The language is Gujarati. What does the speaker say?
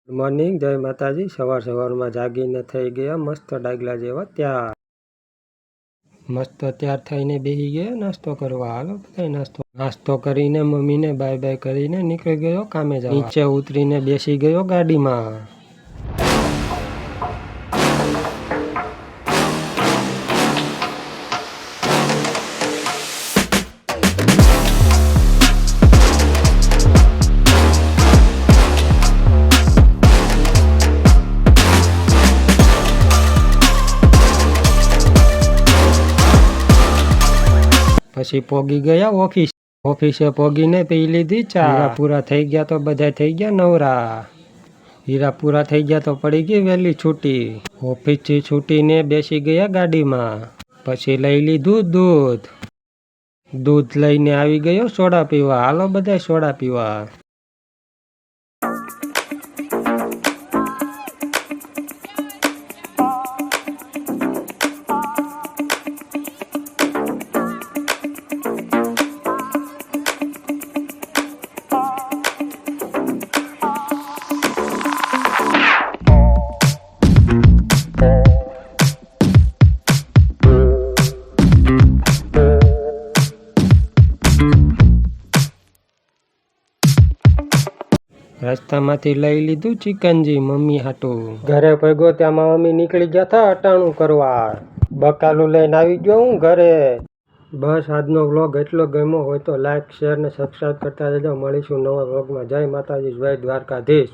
ગુડ મોર્નિંગ, જય માતાજી। સવારમાં જાગીને થઈ ગયા મસ્ત ડાગલા જેવા તૈયાર। મસ્ત તૈયાર થઈને બેસી ગયા નાસ્તો કરવા। હાલો બધા નાસ્તો કરીને મમ્મીને બાય બાય કરીને નીકળી ગયો કામે જવા। નીચે ઉતરીને બેસી ગયો ગાડીમાં। પછી પોગી ગયા ઓફિસે પોગીને પી લીધી ચા। હીરા પૂરા થઈ ગયા તો બધા થઈ ગયા નવરા। હીરા પૂરા થઈ ગયા તો પડી ગઈ વહેલી છૂટી। ઓફિસથી છૂટીને બેસી ગયા ગાડીમાં। પછી લઈ લીધું દૂધ લઈને આવી ગયો સોડા પીવા। હાલો બધા સોડા પીવા। રસ્તામાંથી લઈ લીધું ચિકનજી મમ્મી હાટું। ઘરે ભેગો ત્યાં મમ્મી નીકળી ગયા હતા અટાણું કરવા। બકાલું લઈને આવી ગયો હું ઘરે। બસ આજનો વ્લોગ એટલો ગમ્યો હોય તો લાઈક શેર ને સબસ્ક્રાઈબ કરતા રહેજો। મળીશું નવા વ્લોગમાં। જય માતાજી, જય દ્વારકાધીશ।